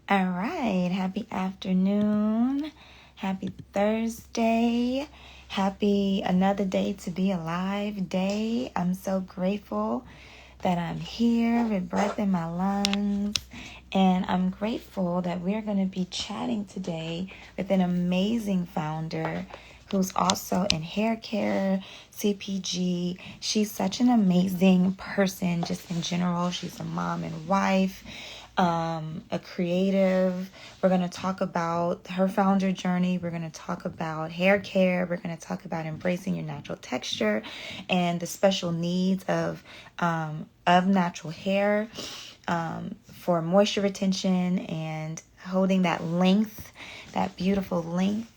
All right. Happy afternoon. Happy Thursday. Happy another day to be alive day. I'm so grateful that I'm here with breath in my lungs. And I'm grateful that we're going to be chatting today with an amazing founder who's also in hair care, CPG. She's such an amazing person just in general. She's a mom and wife, a creative. We're going to talk about her founder journey. We're going to talk about hair care. We're going to talk about embracing your natural texture and the special needs of natural hair for moisture retention and holding that length, that beautiful length.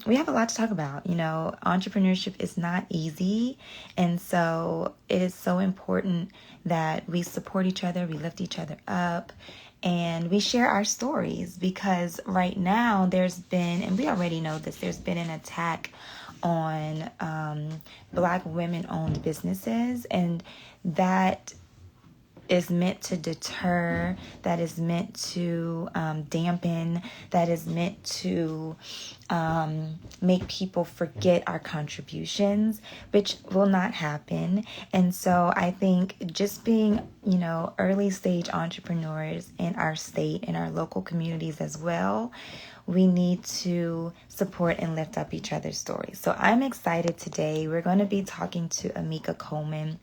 We have a lot to talk about. Entrepreneurship is not easy. And so it is so important that we support each other, we lift each other up, and we share our stories because right now there's been, and we already know this, there's been an attack on Black women-owned businesses, and that is meant to deter, that is meant to dampen, that is meant to make people forget our contributions, which will not happen. And so I think just being, early stage entrepreneurs in our state, in our local communities as well, we need to support and lift up each other's stories. So I'm excited today. We're going to be talking to Ameka Coleman.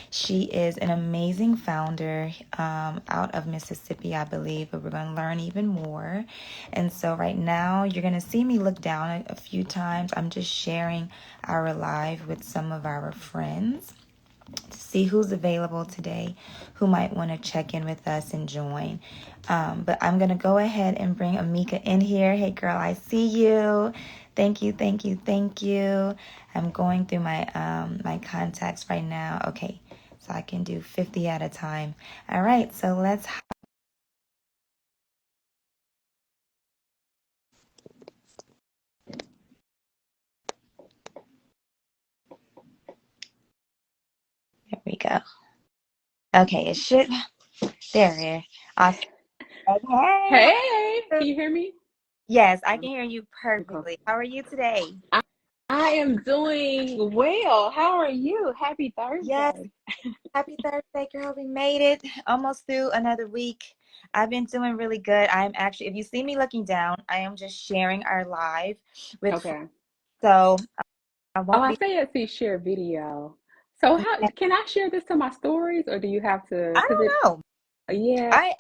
She is an amazing founder out of Mississippi, I believe, but we're going to learn even more. And so right now, you're going to see me look down a few times. I'm just sharing our live with some of our friends to see who's available today, who might want to check in with us and join. But I'm going to go ahead and bring Ameka in here. Hey, girl, I see you. Thank you, thank you, thank you. I'm going through my contacts right now. Okay, so I can do 50 at a time. All right, so let's... There we go. Okay, it should... There it is. Awesome. Hey, Hey, how are can you? you hear me? Yes, I can hear you Okay. perfectly. How are you today? I, I am doing well. How are you? Happy Yes. Thursday. Happy Thursday, girl. We made it almost through another week. I've been doing really good. I'm actually, if you see me looking down, I am just sharing our live with friends. Okay. So I Oh, won't I be, say I see share video. So how yeah, can I share this to my stories or do you have to, I because don't it, know. yeah.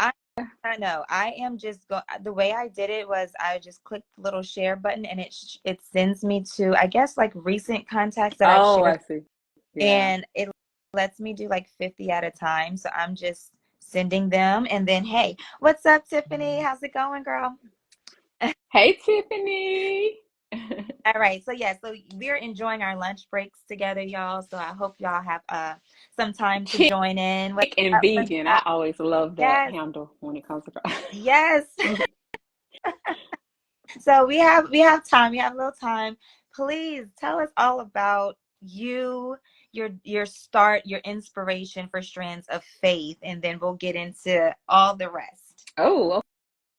I know. I am just the way I did it was I just clicked the little share button and it sends me to, I guess, like recent contacts that I've Oh, shared, I see. Yeah. and it lets me do like 50 at a time. So I'm just sending them, and then, hey, what's up, Tiffany? How's it going, girl? Hey, Tiffany. All right. So yeah, so we're enjoying our lunch breaks together, y'all. So I hope y'all have some time to Chick join in. What's and up? What's vegan. I up? always love that Yes. handle when it comes to Yes. So we have time. We have a little time. Please tell us all about you, your start, your inspiration for Strands of Faith, and then we'll get into all the rest. Oh,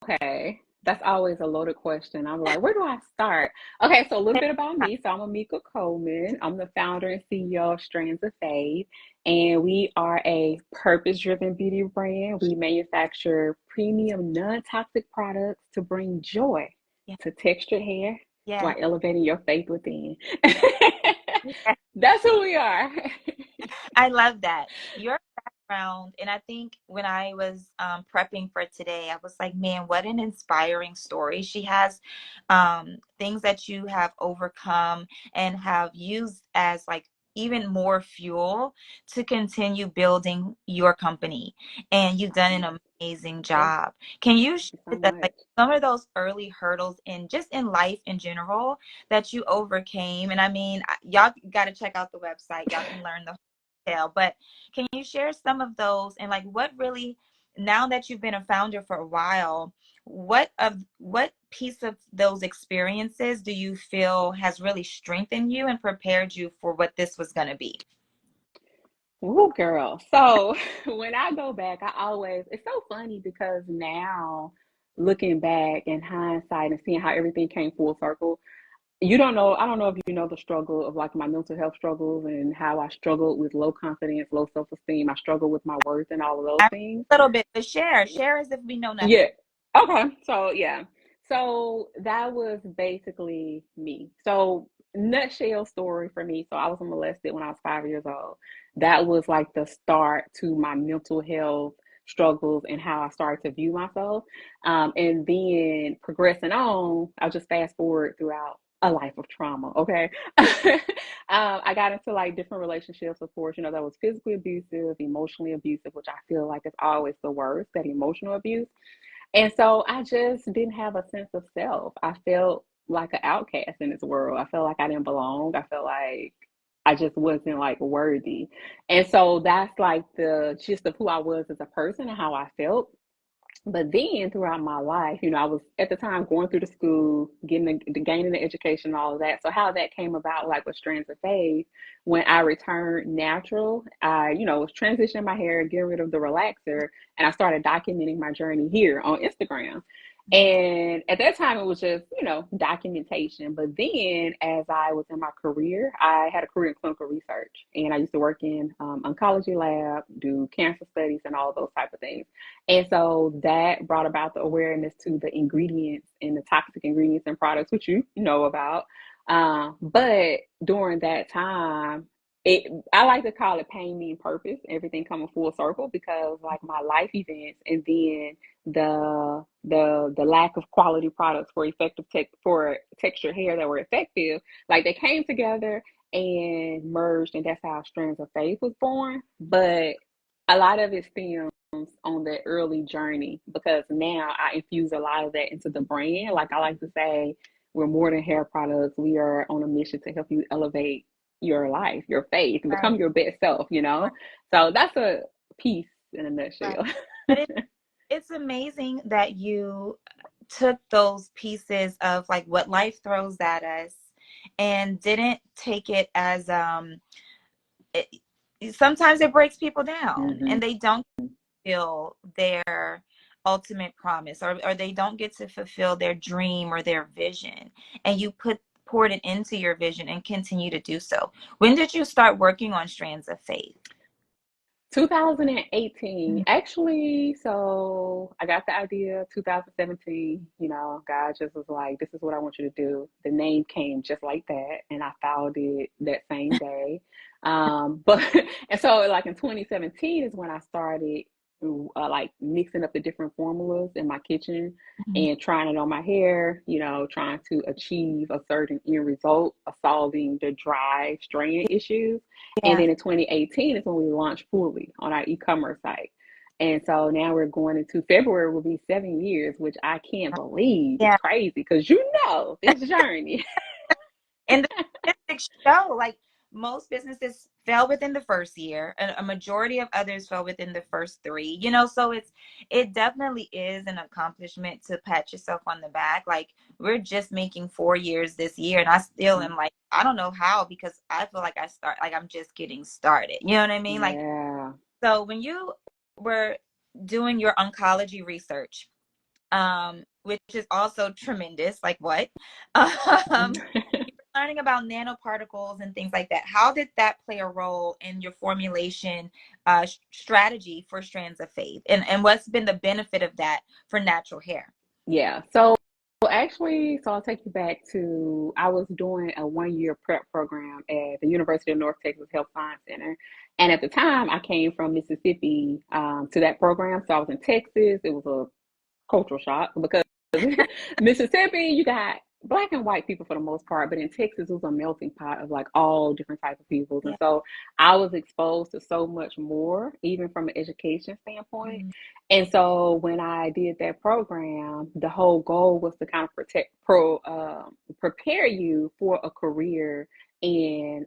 okay. That's always a loaded question. I'm like, where do I start? Okay, so a little bit about me. So I'm Ameka Coleman. I'm the founder and CEO of Strands of Faith, and we are a purpose-driven beauty brand. We manufacture premium, non-toxic products to bring joy Yeah. to textured hair Yeah. while elevating your faith within. Yeah. That's who we are. I love that. Your background, and I think when I was prepping for today, I was like, man, what an inspiring story. She has things that you have overcome and have used as like even more fuel to continue building your company. And you've done an amazing Thank job. Can you share you so with us much. like some of those early hurdles in just in life in general that you overcame? And I mean, y'all got to check out the website. Y'all can learn the detail, but can you share some of those and like what really, now that you've been a founder for a while, what piece of those experiences do you feel has really strengthened you and prepared you for what this was going to be? Woo, girl. So when I go back, it's so funny because now looking back in hindsight and seeing how everything came full circle, I don't know if you know the struggle of like my mental health struggles and how I struggled with low confidence, low self-esteem. I struggled with my worth and all of those A things. little bit, but share as if we know Yeah. nothing. Okay. So yeah. So that was basically me. So nutshell story for me. So I was molested when I was 5 years old. That was like the start to my mental health struggles and how I started to view myself. And then progressing on, I'll just fast forward throughout a life of trauma. Okay. I got into like different relationships, of course, that was physically abusive, emotionally abusive, which I feel like is always the worst, that emotional abuse. And so I just didn't have a sense of self. I felt like an outcast in this world. I felt like I didn't belong. I felt like I just wasn't like worthy. And so that's like the gist of who I was as a person and how I felt. But then throughout my life, I was at the time going through the school, getting the gaining the education and all of that. So how that came about, like with Strands of Faith, when I returned natural, I, was transitioning my hair, getting rid of the relaxer, and I started documenting my journey here on Instagram. And at that time, it was just, documentation. But then as I was in my career, I had a career in clinical research and I used to work in oncology lab, do cancer studies and all of those type of things. And so that brought about the awareness to the ingredients and the toxic ingredients and products, which you know about. But during that time, I like to call it pain mean purpose, everything coming full circle, because like my life events and then the lack of quality products for effective for textured hair that were effective, like they came together and merged, and that's how Strands of Faith was born. But a lot of it stems on that early journey because now I infuse a lot of that into the brand. Like I like to say, we're more than hair products. We are on a mission to help you elevate your life, your faith, and become Right, your best self, right, So that's a piece in a right. nutshell. But it's amazing that you took those pieces of like what life throws at us and didn't take it as it, sometimes it breaks people down Hmm. and they don't fulfill their ultimate promise, or they don't get to fulfill their dream or their vision, and you poured it into your vision and continue to do so. When did you start working on Strands of Faith? 2018, actually. So I got the idea 2017. God just was like, this is what I want you to do. The name came just like that, and I filed it that same day. But and so like in 2017 is when I started like mixing up the different formulas in my kitchen Mhm. and trying it on my hair, trying to achieve a certain end result of solving the dry strand issues. And Yeah, then in 2018 is when we launched fully on our e-commerce site. And so now we're going into February will be 7 years, which I can't believe. It's yeah. crazy because this journey. And the statistics show like most businesses fell within the first year, and a majority of others fell within the first three. So it definitely is an accomplishment to pat yourself on the back. Like we're just making 4 years this year, and I still am like, I don't know how, because I feel like I'm just getting started. You know what I mean? Like, Yeah. so when you were doing your oncology research, which is also tremendous, like what? Um, learning about nanoparticles and things like that. How did that play a role in your formulation strategy for Strands of Faith? And what's been the benefit of that for natural hair? Yeah. So actually, so I'll take you back to I was doing a 1 year prep program at the University of North Texas Health Science Center. And at the time, I came from Mississippi to that program. So I was in Texas. It was a cultural shock because Mississippi, you got black and white people for the most part, but in Texas, it was a melting pot of like all different types of peoples. And Yeah. so I was exposed to so much more, even from an education standpoint. Mhm. And so when I did that program, the whole goal was to kind of prepare you for a career in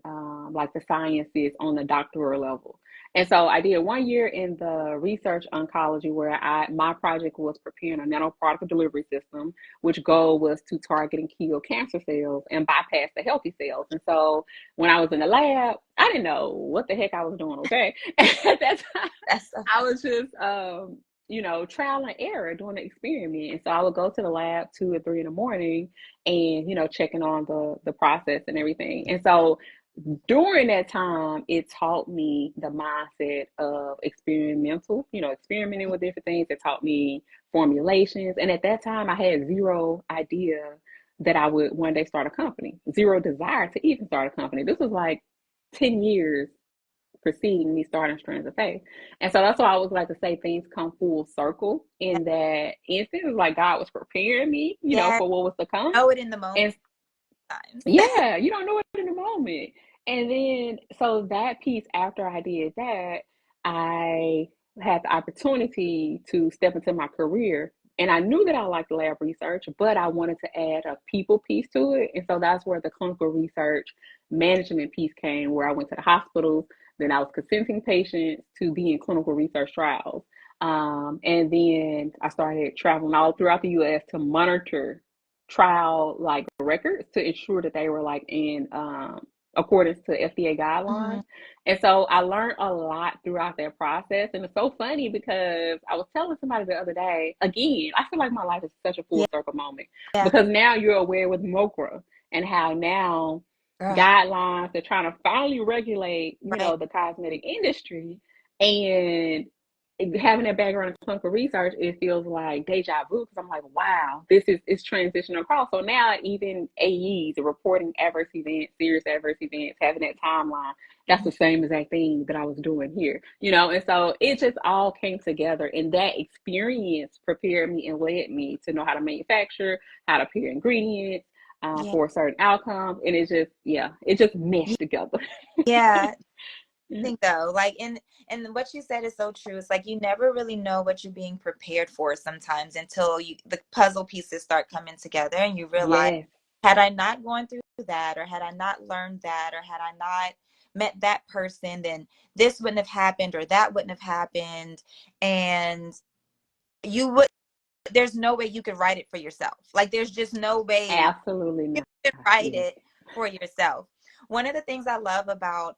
like the sciences on the doctoral level. And so I did 1 year in the research oncology where my project was preparing a nano particle delivery system, which goal was to target and kill cancer cells and bypass the healthy cells. And so when I was in the lab, I didn't know what the heck I was doing, okay? At that time, That's so I was just trial and error doing the experiment. And so I would go to the lab 2 or 3 in the morning and, checking on the process and everything. And so during that time, it taught me the mindset of experimental, experimenting with different things. It taught me formulations. And at that time, I had zero idea that I would one day start a company, zero desire to even start a company. This was like 10 years preceding me starting Strands of Faith. And so that's why I always like to say things come full circle in that instance. It was like God was preparing me, yeah, for what was to come. know it in the moment And times. yeah, you don't know it in the moment. And then, so that piece, after I did that, I had the opportunity to step into my career. And I knew that I liked lab research, but I wanted to add a people piece to it. And so that's where the clinical research management piece came, where I went to the hospitals, then I was consenting patients to be in clinical research trials. And then I started traveling all throughout the US to monitor trial like records to ensure that they were like in accordance to FDA Mm-hmm. guidelines. And so I learned a lot throughout that process. And it's so funny because I was telling somebody the other day, again, I feel like my life is such a Yeah, full circle moment yeah, because now you're aware with MOCRA and how now girl, guidelines are trying to finally regulate, right. the cosmetic industry. And having that background in clinical research, it feels like deja vu because I'm like, wow, this is it's transitioning across. So now even AEs reporting adverse events, serious adverse events, having that timeline, that's the same exact thing that I was doing here, And so it just all came together, and that experience prepared me and led me to know how to manufacture, how to prepare ingredients Yeah, for certain outcomes, and it just meshed together. yeah. Think though, like and what you said is so true. It's like you never really know what you're being prepared for sometimes until the puzzle pieces start coming together and you realize, Yes, had I not gone through that, or had I not learned that, or had I not met that person, then this wouldn't have happened or that wouldn't have happened. And you would there's no way you could write it for yourself. Like there's just no way absolutely you not. can write Yes. it for yourself. One of the things I love about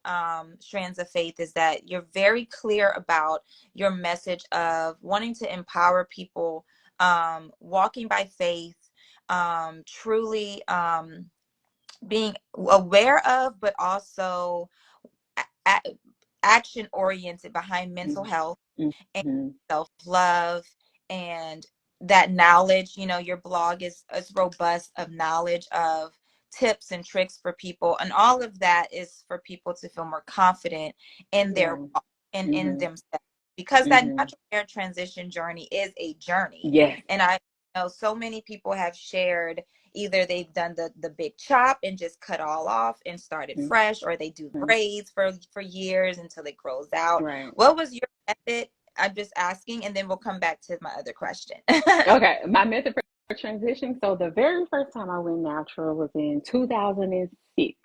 Strands of Faith is that you're very clear about your message of wanting to empower people, walking by faith, truly being aware of, but also a- action oriented behind mental health and Mm-hmm. self-love and that knowledge. Your blog is robust of knowledge of tips and tricks for people, and all of that is for people to feel more confident in their Yeah. walk and in Mm-hmm. themselves, because that Mm-hmm. natural hair transition journey is a journey. Yes. And I know so many people have shared either they've done the big chop and just cut all off and started fresh, or they do Mm-hmm. braids for years until it grows out. Right. What was your method? I'm just asking, and then we'll come back to my other question. Okay. My method for transition. So the very first time I went natural was in 2006.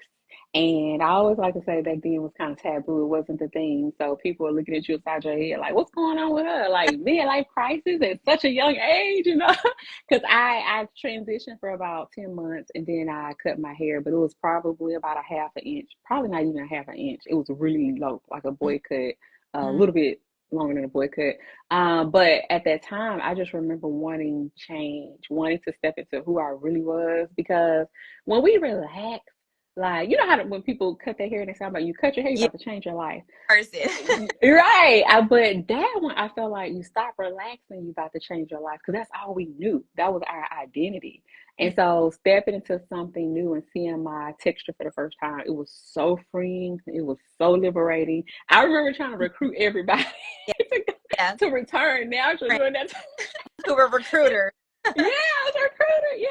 And I always like to say back then was kind of taboo. It wasn't the thing. So people were looking at you upside your head, like, what's going on with her? Like midlife crisis at such a young age, Because I transitioned for about 10 months and then I cut my hair, but it was probably about a half an inch, probably not even a half an inch. It was really low, like a boy cut, a Mhm. little bit longer than a boy cut. But at that time, I just remember wanting change, wanting to step into who I really was. Because when we relax, like, you know how when people cut their hair and they sound like you cut your hair, you're You about to change your life. person. Right. But that one, I felt like you stop relaxing, you about to change your life because that's all we knew. That was our identity. And so stepping into something new and seeing my texture for the first time, it was so freeing. It was so liberating. I remember trying to recruit everybody Yeah, to, yeah. to return natural Friends during that time. who were recruiters. Yeah, I was a recruiter. Yeah.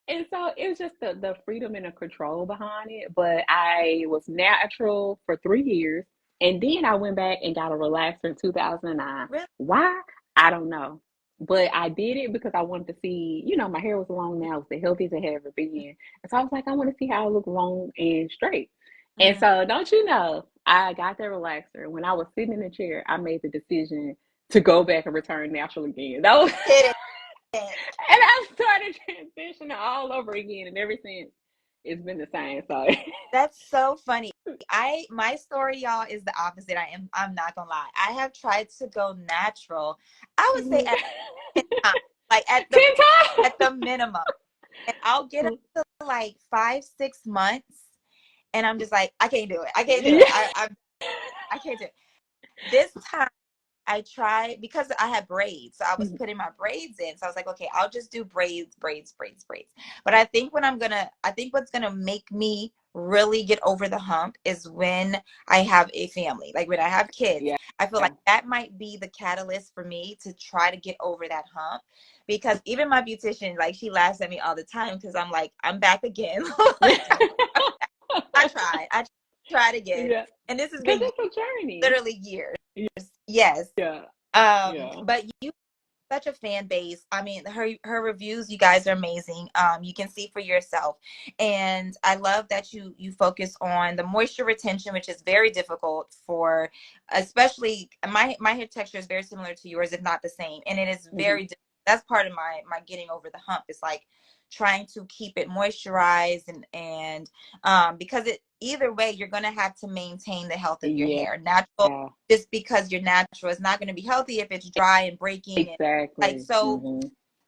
And so it was just the freedom and the control behind it. But I was natural for 3 years. And then I went back and got a relaxer in 2009. Really? Why? I don't know. But I did it because I wanted to see, my hair was long now. It was the healthiest it had ever been. And so I was like, I want to see how I look long and straight. And Mm, so don't you know, I got that relaxer. When I was sitting in the chair, I made the decision to go back and return natural again. That was, Kidding. and I started transitioning all over again, and ever since it's been the same. So, That's so funny. My story, y'all, is the opposite. I'm not gonna lie. I have tried to go natural. I would say 10 at 10 times, like times. at the minimum. And I'll get up to like 5, 6 months, and I'm just like, I can't do it. I can't do it. Yeah. I can't do it. This time I tried because I had braids. So I was putting my braids in. So I was like, okay, I'll just do braids, braids, braids, braids. But I think what's gonna make me really get over the hump is when I have a family. Like when I have kids. Yeah. I feel like that might be the catalyst for me to try to get over that hump. Because even my beautician, like she laughs at me all the time because I'm like, I'm back again. Like, I tried again. Yeah. And this has Because been it's a journey. literally years. Yes. Yeah. Yeah. But you such a fan base. I mean, her reviews, you guys are amazing. You can see for yourself. And I love that you focus on the moisture retention, which is very difficult for, especially my hair texture is very similar to yours, if not the same. And it is very that's part of my getting over the hump. It's like trying to keep it moisturized and because it either way you're going to have to maintain the health of your Yeah. hair. Natural, just because you're natural, is not going to be healthy if it's dry and breaking. Exactly. And like, so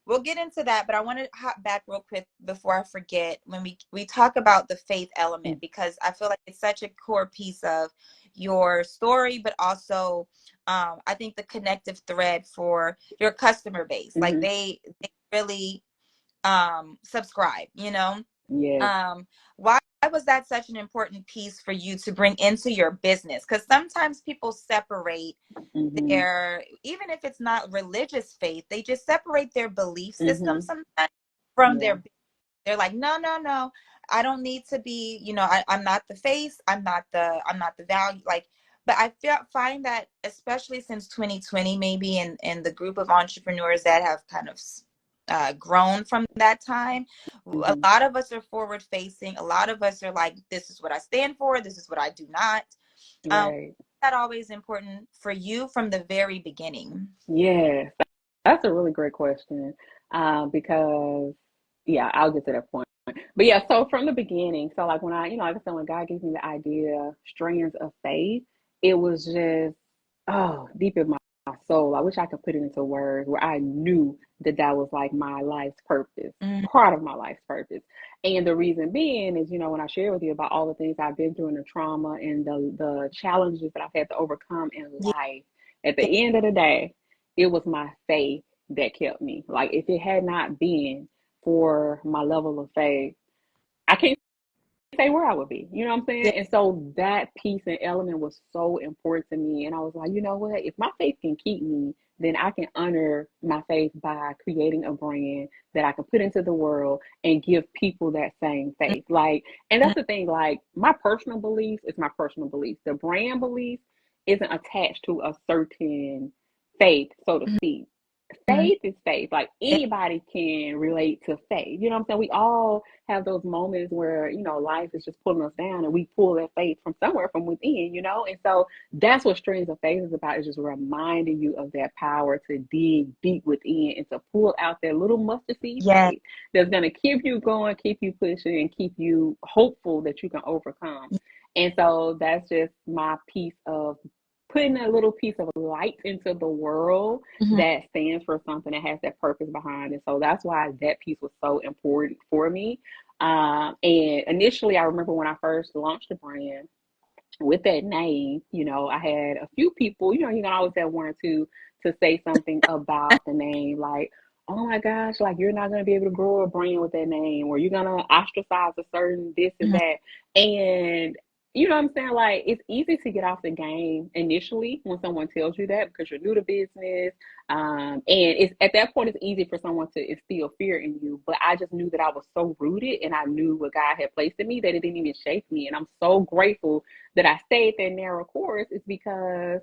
we'll get into that, but I want to hop back real quick before I forget. When we talk about the faith element, because I feel like it's such a core piece of your story, but also I think the connective thread for your customer base. Like they really subscribe, you know. Yes. Why was that such an important piece for you to bring into your business? Because sometimes people separate their, even if it's not religious faith, they just separate their belief system sometimes from their, they're like, no, no, no, I don't need to be, you know, I'm not the face, I'm not the value, like. But find that especially since 2020, maybe in the group of entrepreneurs that have kind of grown from that time, a lot of us are forward facing. A lot of us are like, this is what I stand for, this is what I do not. Right. That always important for you from the very beginning? Yes. That's a really great question. Because yeah, I'll get to that point. But yeah, so from the beginning, so like when I, like I said, when God gave me the idea, Strands of Faith, it was just, oh, deep in my soul. I wish I could put it into words where I knew that that was like my life's purpose, part of my life's purpose. And the reason being is, when I share with you about all the things I've been through and the trauma and the challenges that I've had to overcome in Yeah. life, at the end of the day, it was my faith that kept me. Like if it had not been for my level of faith, I can't say where I would be. You know what I'm saying? Yeah. And so that piece and element was so important to me. And I was like, you know what? If my faith can keep me, then I can honor my faith by creating a brand that I can put into the world and give people that same faith. Like, and that's the thing, like my personal belief is my personal belief. The brand belief isn't attached to a certain faith, so to speak. Faith is faith. Like anybody can relate to faith. You know what I'm saying? We all have those moments where, life is just pulling us down and we pull that faith from somewhere from within. And so that's what Strings of Faith is about, is just reminding you of that power to dig deep within and to pull out that little mustard seed Yeah. faith that's going to keep you going, keep you pushing, and keep you hopeful that you can overcome. And so that's just my piece of putting a little piece of light into the world that stands for something that has that purpose behind it. So that's why that piece was so important for me. And initially, I remember when I first launched the brand with that name, I had a few people, you can always have one or two to say something about the name, like, oh my gosh, like you're not going to be able to grow a brand with that name, or you're going to ostracize a certain this and that. And you know what I'm saying? Like, it's easy to get off the game initially when someone tells you that, because you're new to business. And it's at that point, it's easy for someone to instill fear in you. But I just knew that I was so rooted and I knew what God had placed in me that it didn't even shake me. And I'm so grateful that I stayed that narrow course, is because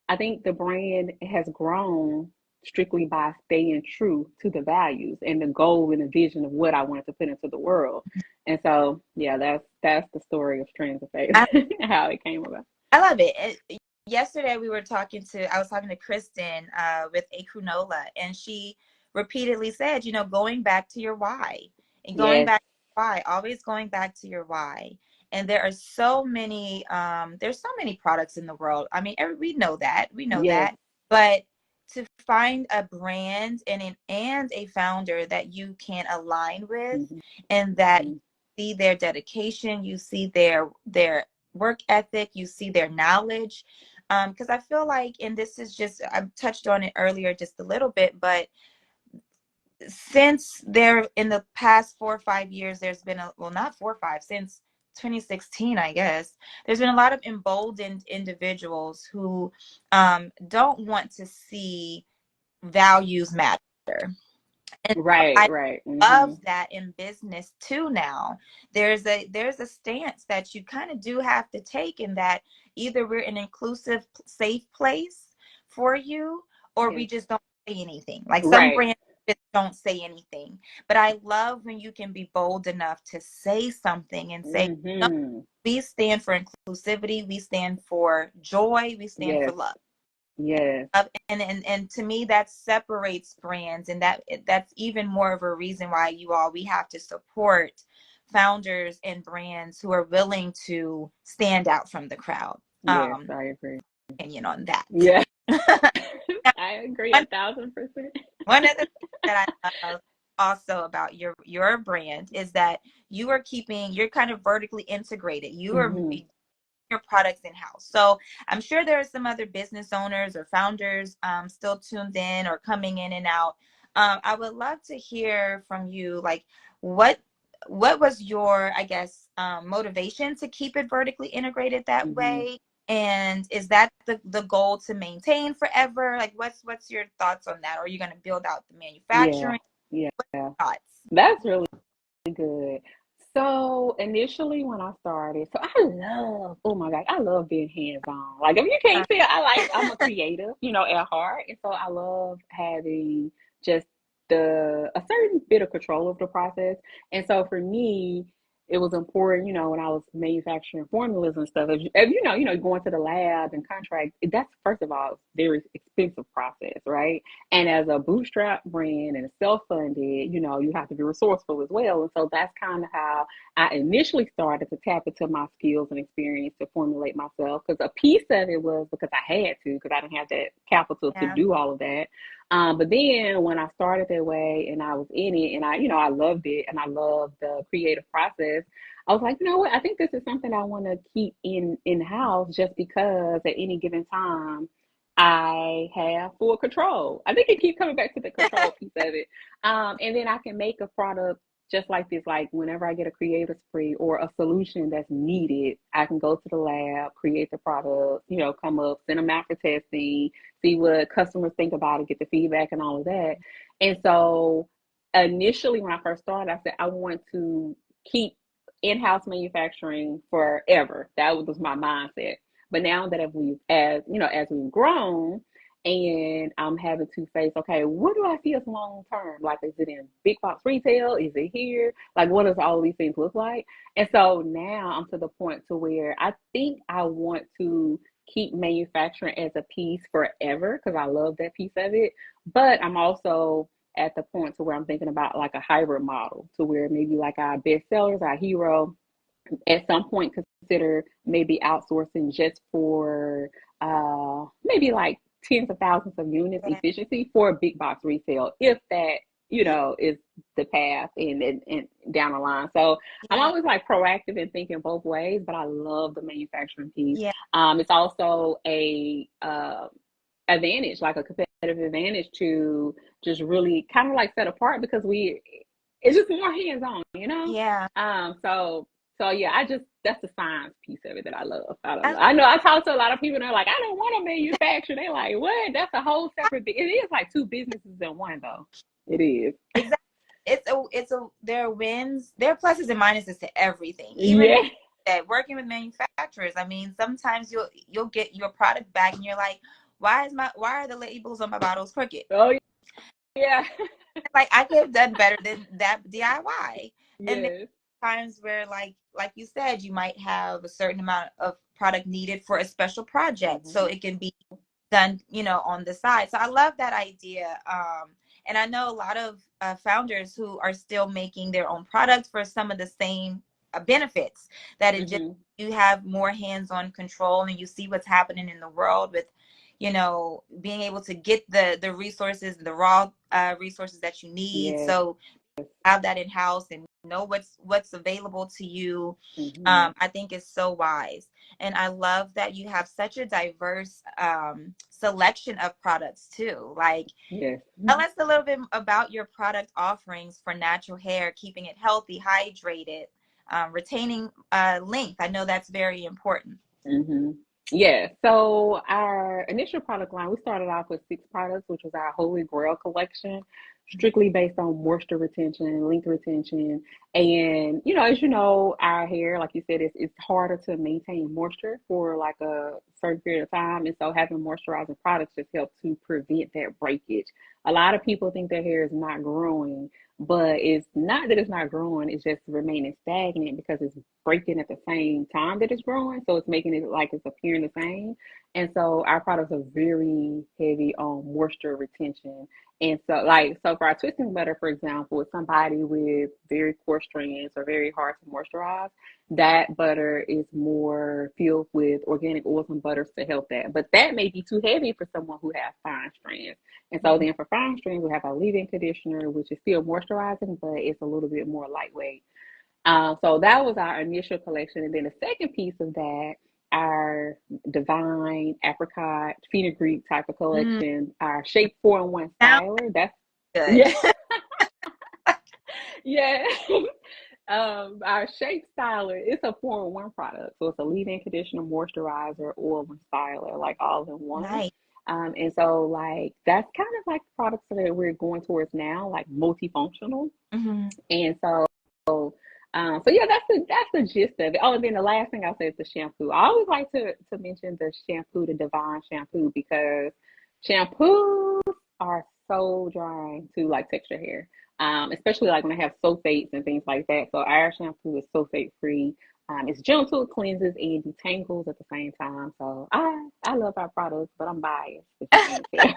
I think the brand has grown strictly by staying true to the values and the goal and the vision of what I wanted to put into the world. And so, yeah, that's the story of Strands of Faith, I, how it came about. I love it. Yesterday I was talking to Kristen with Acrunola, and she repeatedly said, going back to your why and going Yes. back to why, always going back to your why. And there are so many, there's so many products in the world. I mean, we know Yes. that, but to find a brand and a founder that you can align with, Hmm. and that you see their dedication, you see their work ethic, you see their knowledge. Because I feel like, and this is just, I touched on it earlier just a little bit, but since there, in the past 4 or 5 years, there's been well, not 4 or 5, since 2016, I guess, there's been a lot of emboldened individuals who don't want to see values matter. And so Right, I right. Hmm. love that in business too now. There's a stance that you kind of do have to take, in that either we're an inclusive, safe place for you, or we Yes. just don't say anything. Like some Right. brands just don't say anything. But I love when you can be bold enough to say something and say, no, Hmm. we stand for inclusivity, we stand for joy, we stand for Yes. love. Yes. And to me, that separates brands, and that's even more of a reason why we have to support founders and brands who are willing to stand out from the crowd. Yes, I agree. Opinion on that. Yeah, Now, I agree one 1,000%. one of the things that I love also about your brand is that you're kind of vertically integrated. You are Hmm. your products in house. So I'm sure there are some other business owners or founders still tuned in or coming in and out. I would love to hear from you, like what what was your, I guess, motivation to keep it vertically integrated that Hmm. way? And is that the goal to maintain forever? Like, what's your thoughts on that? Or are you going to build out the Yeah, manufacturing? yeah. Thoughts? That's really good. So initially when I started, so I love, oh my gosh, I love being hands-on. Like if you can't tell, I'm a creative, at heart. And so I love having just a certain bit of control of the process. And so for me, it was important, when I was manufacturing formulas and stuff. If going to the lab and contract, that's first of all, very expensive process, right? And as a bootstrap brand and self-funded, you have to be resourceful as well. And so that's kind of how I initially started to tap into my skills and experience to formulate myself. Because a piece of it was because I had to, because I didn't have that capital to Yeah, do all of that. But then when I started that way and I was in it and I loved it and I loved the creative process, I was like, you know what? I think this is something I want to keep in house just because at any given time I have full control. I think it keeps coming back to the control piece of it. And then I can make a product just like this. Like whenever I get a creative spree or a solution that's needed, I can go to the lab, create the product, come up, send them out for testing, see what customers think about it, get the feedback and all of that. And so initially when I first started, I said I want to keep in-house manufacturing forever. That was my mindset. But now that as we've grown, and I'm having to face, okay, what do I see as long term? Like, is it in big box retail? Is it here? Like, what does all these things look like? And so now I'm to the point to where I think I want to keep manufacturing as a piece forever because I love that piece of it. But I'm also at the point to where I'm thinking about like a hybrid model to where maybe like our best sellers, our hero, at some point consider maybe outsourcing just for maybe like tens of thousands of units yeah, efficiency for a big box resale if that is the path and down the line. So I'm yeah, always like proactive in thinking both ways, but I love the manufacturing piece. yeah, It's also a advantage, like a competitive advantage to just really kind of like set apart because it's just more hands on, you know? yeah. So yeah, that's the science piece of it that I love. I don't I know. I know I talk to a lot of people and they're like, I don't want to manufacture. They're like, what? That's a whole separate it is like two businesses in one though. It is. Exactly. There are wins, there are pluses and minuses to everything. Even Yeah. that working with manufacturers. I mean, sometimes you'll get your product back and you're like, why are the labels on my bottles crooked? Oh yeah. Like I could have done better than that DIY. And Yes. times where, like you said, you might have a certain amount of product needed for a special project. Mm-hmm. So it can be done, on the side. So I love that idea. And I know a lot of founders who are still making their own products for some of the same benefits, that it just, Mm-hmm. you have more hands-on control and you see what's happening in the world with, being able to get the resources, the raw resources that you need. Yes. So have that in house and know what's available to you. Mm-hmm. I think is so wise, and I love that you have such a diverse selection of products too. Like, Yes. tell us a little bit about your product offerings for natural hair, keeping it healthy, hydrated, retaining length. I know that's very important. Mm-hmm. Yeah. So our initial product line, we started off with 6 products, which was our Holy Grail collection, strictly based on moisture retention, length retention, and as you know, our hair, like you said, it's harder to maintain moisture for like a certain period of time, and so having moisturizing products just help to prevent that breakage. A lot of people think their hair is not growing, but it's not that it's not growing, it's just remaining stagnant because it's breaking at the same time that it's growing. So it's making it like it's appearing the same. And so our products are very heavy on moisture retention. And so so for our twisting butter, for example, with somebody with very coarse strands or very hard to moisturize, that butter is more filled with organic oils and butters to help that. But that may be too heavy for someone who has fine strands. And so then for fine strands, we have our leave-in conditioner, which is still moisturizing, but it's a little bit more lightweight. So that was our initial collection. And then the second piece of that, our divine apricot fenugreek type of Mm, collection, our shape 4-in-1 sounds styler. That's good. yeah, yeah. Our shape styler, it's a 4-in-1 product. So it's a leave-in conditioner, moisturizer, oil, and styler, like all in one. Nice. And so like that's kind of like the products that we're going towards now, like multifunctional. Hmm. And so yeah, that's the gist of it. Oh, and then the last thing I'll say is the shampoo. I always like to mention the shampoo, the Divine shampoo, because shampoos are so drying to like texture hair. Especially like when I have sulfates and things like that. So our shampoo is sulfate free. It's gentle, cleanses, and detangles at the same time. So I love our products, but I'm biased, if you can't tell.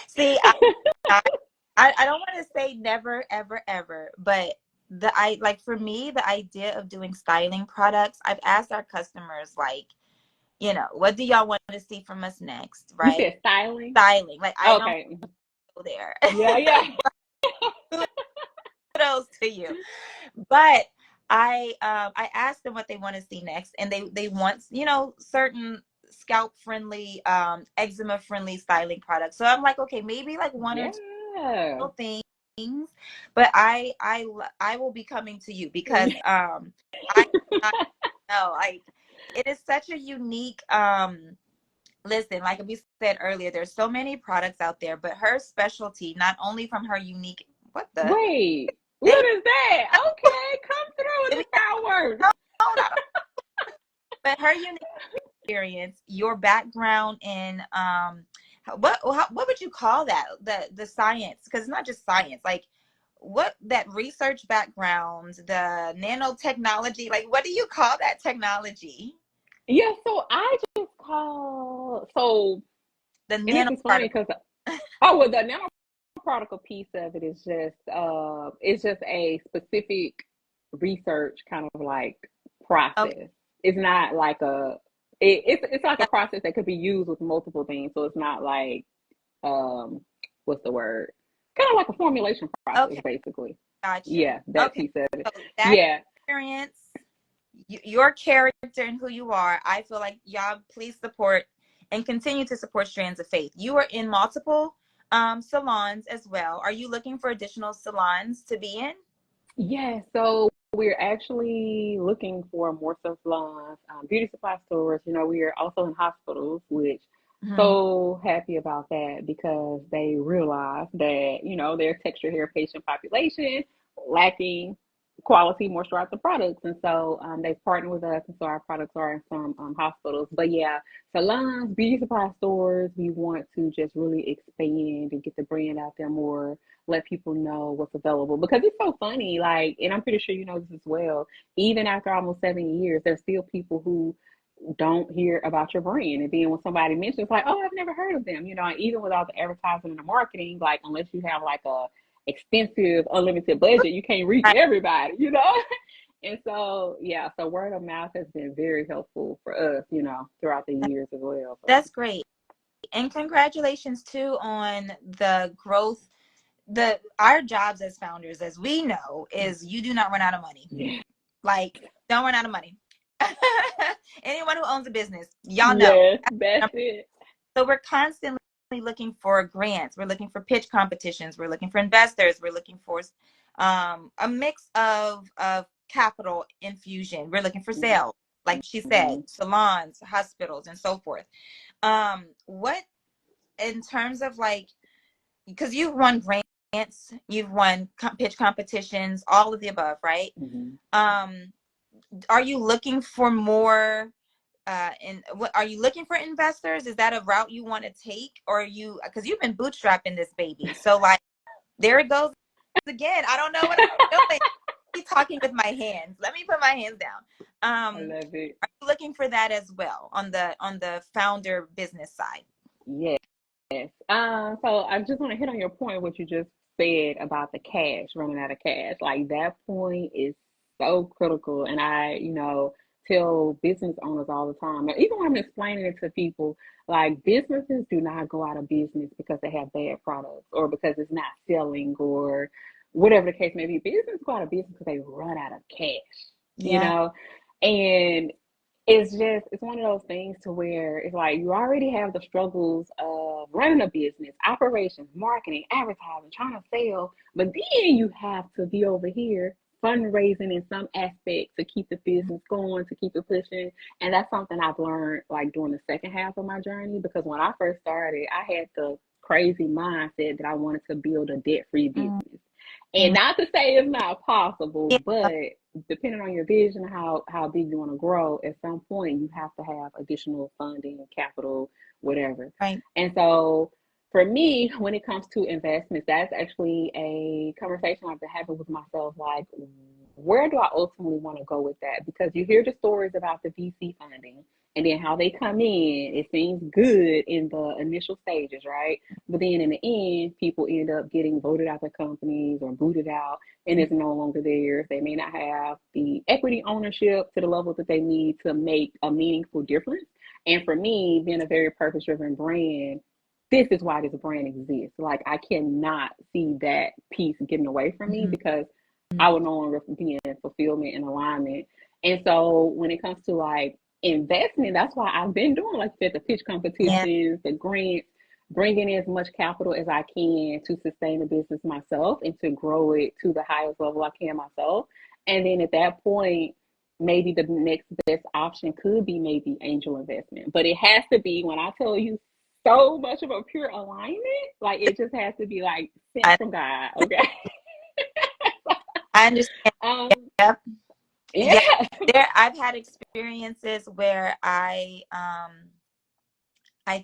See, I don't want to say never, ever, ever, but I like, for me, the idea of doing styling products, I've asked our customers, like, what do y'all want to see from us next, You right? said styling? Styling. Like, I don't Okay. go there. Yeah, yeah. Kudos to you. But I asked them what they want to see next, and they want, certain scalp friendly, eczema friendly styling products. So I'm like, okay, maybe like one or two Yeah. little things, but I will be coming to you because I I know, like, it is such a unique listen, like we said earlier, there's so many products out there, but her specialty, not only from her unique, what the Wait, they what is that? Okay, come through with no, the fireworks. no, not, but her unique experience, your background in what would you call that, the science, because it's not just science, like what that research background, the nanotechnology, like what do you call that technology? Yeah, so I just call The and this is funny nanoparticle. because oh well, the nanoparticle piece of it is just it's just a specific research kind of like Okay. process. It's not like it's like a process that could be used with multiple things. So it's not like um what's the word? Kind of like a formulation process, Okay, basically. gotcha. Yeah, that Okay, piece of it. so that Yeah. experience, your character and who you are, I feel like y'all please support and continue to support Strands of Faith. You are in multiple salons as well. Are you looking for additional salons to be in? Yeah, so we're actually looking for more salons, beauty supply stores. We are also in hospitals, which Hmm. so happy about that because they realize that, their texture hair patient population lacking quality moisturizing products. And so they've partnered with us. And so our products are in some hospitals. But yeah, salons, beauty supply stores, we want to just really expand and get the brand out there more, let people know what's available because it's so funny. Like, and I'm pretty sure you know this as well. Even after almost 7 years, there's still people who don't hear about your brand. And then when somebody mentions, it's like, oh, I've never heard of them. And even with all the advertising and the marketing, like unless you have like a extensive unlimited budget, you can't reach Right. everybody. And so, yeah, so word of mouth has been very helpful for us, throughout the years as well. So, That's great. And congratulations too on the growth. Our jobs as founders, as we know, is you do not run out of money. yeah. Like, don't run out of money. Anyone who owns a business, y'all know. Yes, that's it. So we're constantly looking for grants. We're looking for pitch competitions. We're looking for investors. We're looking for a mix of capital infusion. We're looking for sales, like she said, Mm-hmm. salons, hospitals, and so forth. What in terms of like, because you've won grants, you've won pitch competitions, all of the above, right? Mm-hmm. Are you looking for more? And what are you looking for investors? Is that a route you want to take, or because you've been bootstrapping this baby? So like, there it goes again. I don't know what I'm doing. Keep talking with my hands. Let me put my hands down. I love it. Are you looking for that as well on the founder business side? Yes. So I just want to hit on your point, what you just said about the cash, running out of cash. Like that point is so critical. And tell business owners all the time, or even when I'm explaining it to people, like businesses do not go out of business because they have bad products or because it's not selling or whatever the case may be. Business go out of business because they run out of cash, you Yeah. know? And it's one of those things to where it's like you already have the struggles of running a business, operations, marketing, advertising, trying to sell, but then you have to be over here fundraising in some aspect to keep the business going, to keep it pushing. And that's something I've learned like during the second half of my journey, because when I first started, I had the crazy mindset that I wanted to build a debt-free business. And Mm-hmm. not to say it's not possible, Yeah. but depending on your vision, how big you want to grow, at some point you have to have additional funding, capital, whatever. Right. And so for me, when it comes to investments, that's actually a conversation I've been having with myself. Like, where do I ultimately want to go with that? Because you hear the stories about the VC funding and then how they come in. It seems good in the initial stages, right? But then in the end, people end up getting voted out of companies or booted out, and it's no longer theirs. They may not have the equity ownership to the level that they need to make a meaningful difference. And for me, being a very purpose driven brand, this is why this brand exists. Like, I cannot see that piece getting away from me, Mm-hmm. because I would no longer be in fulfillment and alignment. And so when it comes to like investment, that's why I've been doing, like you said, the pitch Yeah. competitions, the grants, bringing in as much capital as I can to sustain the business myself and to grow it to the highest level I can myself. And then at that point, maybe the next best option could be maybe angel investment. But it has to be, when I tell you, so much of a pure alignment, like it just has to be like sent I, from God. Okay. I understand. um, Yep. Yeah. yeah. I've had experiences where I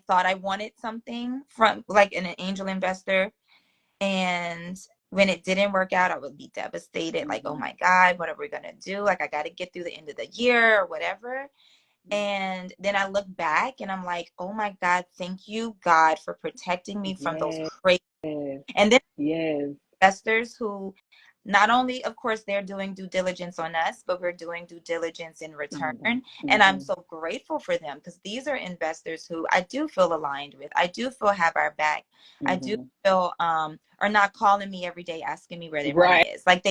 thought I wanted something from like an angel investor, and when it didn't work out, I would be devastated. Like, oh Mm-hmm. my God, what are we gonna do? Like, I got to get through the end of the year or whatever. And then I look back and I'm like, oh my God, thank you, God, for protecting me from those Yes. crazy. And then Yes. investors who not only, of course, they're doing due diligence on us, but we're doing due diligence in return. And I'm Mm-hmm. so grateful for them, because these are investors who I do feel aligned with. I do feel have our back. I do Mm-hmm. feel are not calling me every day asking me where their money Right. is. Like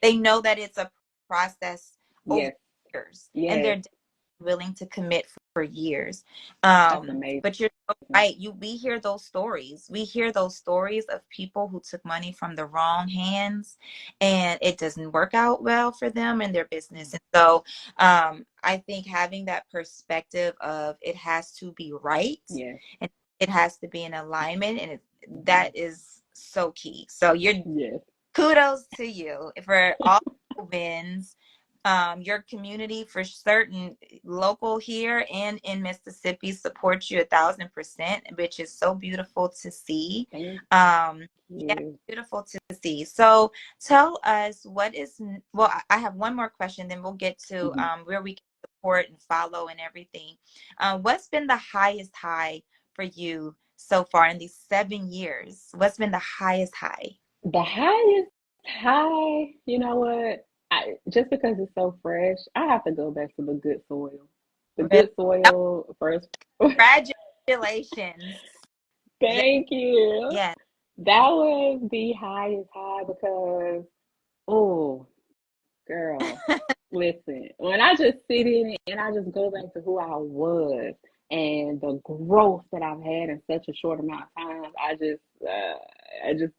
they know that it's a process over Yes. years, and Yes. they're willing to commit for years. That's amazing. But you're so right. We hear those stories. We hear those stories of people who took money from the wrong hands, and it doesn't work out well for them and their business. And so I think having that perspective of it has to be right, Yes. and it has to be in alignment, and Mm-hmm. that is so key. So you're Yes. kudos to you for all the wins. Your community for certain, local here and in Mississippi, supports you 1,000%, which is so beautiful to see. Thank Yeah, you. beautiful to see. So tell us what is, well, I have one more question, then we'll get to Mm-hmm. where we can support and follow and everything. What's been the highest high for you so far in these 7 years? What's been the highest high? The highest high, you know what? Just because it's so fresh, I have to go back to the good soil. The Really? good soil first. Congratulations. Yeah, Thank you. yeah. That was the highest high because, oh, girl, listen, when I just sit in it and I just go back to who I was and the growth that I've had in such a short amount of time, I just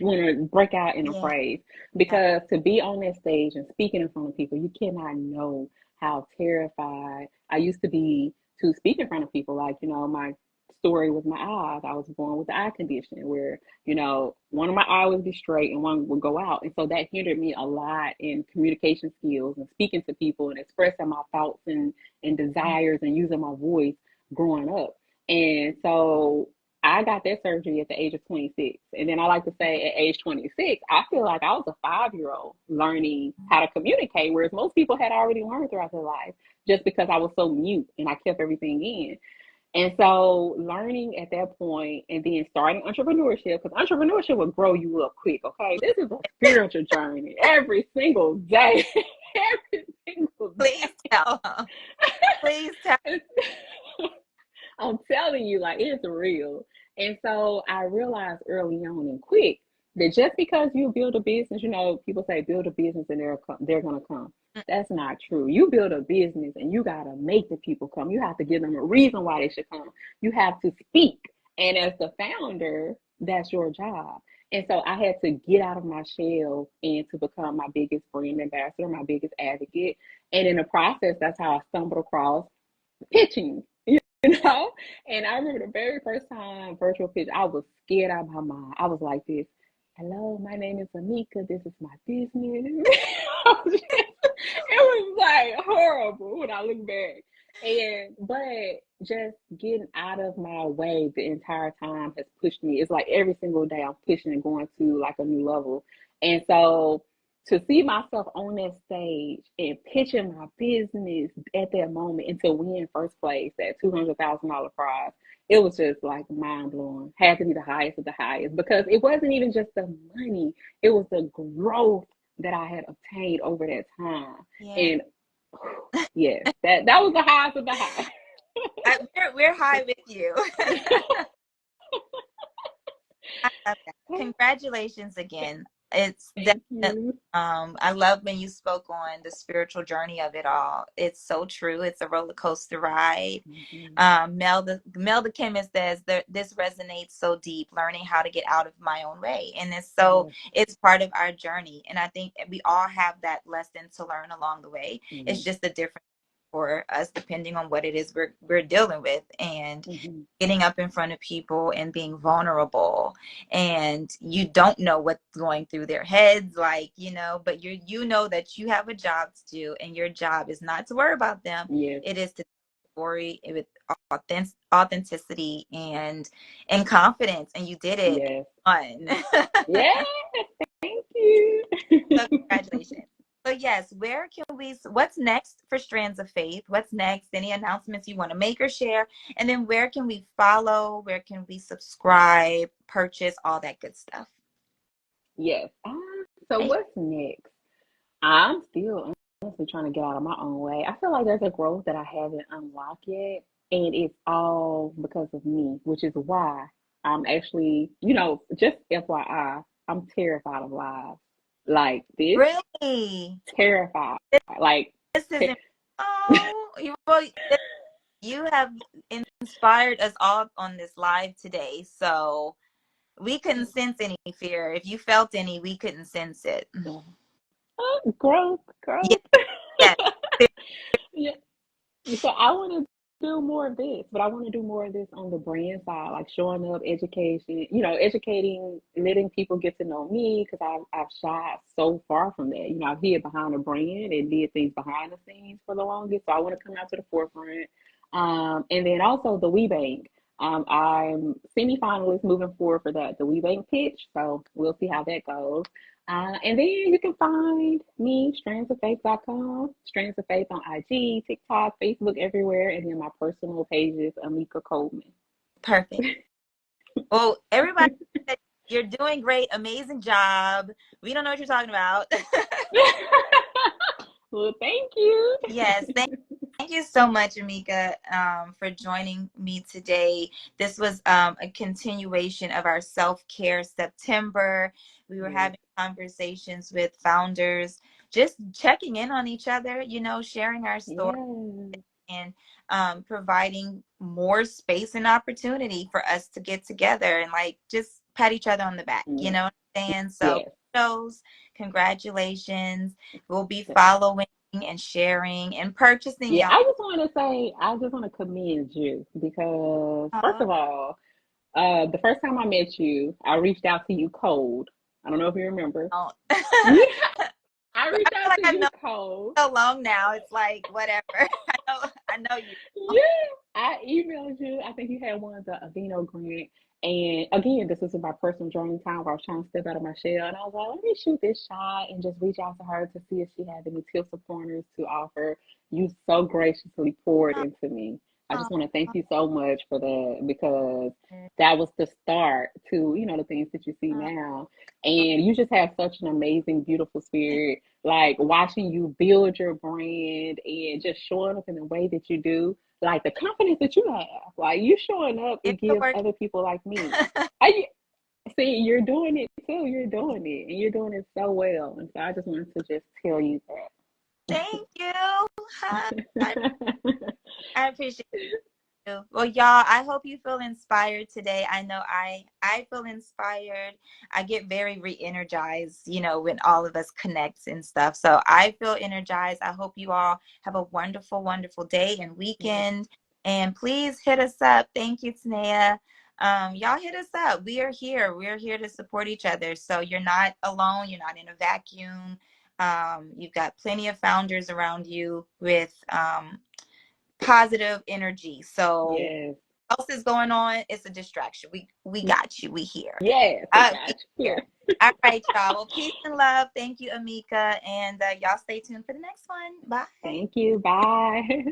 want to break out in a Yeah. praise because to be on that stage and speaking in front of people, you cannot know how terrified I used to be to speak in front of people. Like, my story with my eyes. I was born with the eye condition where, one of my eyes would be straight and one would go out. And so that hindered me a lot in communication skills and speaking to people and expressing my thoughts and desires and using my voice growing up. And so I got that surgery at the age of 26. And then I like to say at age 26, I feel like I was a 5 year old learning how to communicate, whereas most people had already learned throughout their life just because I was so mute and I kept everything in. And so learning at that point and then starting entrepreneurship, because entrepreneurship will grow you up quick. Okay. This is a spiritual journey every single day. Every single Please tell them. Please tell. day. I'm telling you, like it's real. And so I realized early on and quick that just because you build a business, people say build a business and they're gonna come. That's not true. You build a business and you gotta make the people come. You have to give them a reason why they should come. You have to speak. And as the founder, that's your job. And so I had to get out of my shell and to become my biggest brand ambassador, my biggest advocate. And in the process, that's how I stumbled across pitching. you know? And I remember the very first time virtual pitch, I was scared out of my mind. I was like this, hello, my name is Ameka. This is my business. It was like horrible when I look back. But just getting out of my way the entire time has pushed me. It's like every single day I'm pushing and going to like a new level. And so to see myself on that stage and pitching my business at that moment and to win first place, that $200,000 prize, it was just like mind blowing. Had to be the highest of the highest because it wasn't even just the money, it was the growth that I had obtained over that time. Yeah. And yes, that was the highest of the high. We're high with you. I love that. Congratulations again. It's Thank definitely, you. I love when you spoke on the spiritual journey of it all. It's so true. It's a roller coaster ride. Mhm. Mel the chemist says that this resonates so deep, learning how to get out of my own way. And Yes. it's part of our journey. And I think we all have that lesson to learn along the way. It's Mhm. just a different for us depending on what it is we're dealing with. And Mhm. getting up in front of people and being vulnerable, and you don't know what's going through their heads, like, but you know that you have a job to do, and your job is not to worry about them. Yes. It is to story with authenticity and confidence, and you did it. Yes. Fun. Yes. Thank you. So congratulations. So yes, what's next for Strands of Faith? What's next? Any announcements you want to make or share? And then where can we follow? Where can we subscribe, purchase, all that good stuff? Yes. So Hey. what's next? I'm still honestly trying to get out of my own way. I feel like there's a growth that I haven't unlocked yet, and it's all because of me, which is why I'm actually, just FYI, I'm terrified of lies. Like this, Really? terrified. Like, This te- isn't well, you have inspired us all on this live today. So we couldn't sense any fear. If you felt any, we couldn't sense it. growth, Yeah, growth. yeah. Yeah. So I want to do more of this, but I want to do more of this on the brand side, like showing up, education, educating, letting people get to know me because I've shied so far from that. I've hid behind a brand and did things behind the scenes for the longest. So I want to come out to the forefront. And then also the We Bank. I'm semi-finalist moving forward for the We Bank pitch, so we'll see how that goes. And then you can find me, strandsoffaith.com, Strands of Faith on IG, TikTok, Facebook, everywhere, and then my personal page is Ameka Coleman. Perfect. Well, everybody, you're doing great. Amazing job. We don't know what you're talking about. Well, thank you. Yes, thank you so much, Ameka, for joining me today. This was a continuation of our self-care September. We were Yes, having conversations with founders, just checking in on each other, sharing our story yes, and providing more space and opportunity for us to get together and like just pat each other on the back. You yes, know what I'm saying? So, yes. shows, congratulations. We'll be following and sharing and purchasing Yeah, y'all. I just want to say, I just want to commend you because, first Oh, of all, the first time I met you, I reached out to you cold. I don't know if you remember. Yeah, I I reached feel out like to I've you known cold. you so long now. It's like whatever. I know you. Yeah, I emailed you. I think you had one of the Avino grant. And again, this was in my personal journey time where I was trying to step out of my shell. And I was like, let me shoot this shot and just reach out to her to see if she had any tips or pointers to offer. You so graciously poured into me. I Oh, just want to thank you so much for that because oh, that was the start to, the things that you see oh, now. And you just have such an amazing, beautiful spirit. Like watching you build your brand and just showing up in the way that you do, like the confidence that you have, like you showing up, it's it the gives work. other people like me. I see you're doing it too. You're doing it, and you're doing it so well. And so I just wanted to just tell you Thank you. Hi. I, that. I appreciate you. Well, y'all, I hope you feel inspired today. I know I feel inspired. I get very re-energized, when all of us connect and stuff. So I feel energized. I hope you all have a wonderful, wonderful day and Yes, weekend. And please hit us up. Thank you, Tanea. Y'all hit us up. We are here. We're here to support each other. So you're not alone. You're not in a vacuum. You've got plenty of founders around you with positive energy. So yes, else is going on, it's a distraction. We got you. We here. yes. I We got you. here. All right, y'all. Well, peace and love. Thank you, Ameka. And y'all stay tuned for the next one. Bye. Thank you. Bye.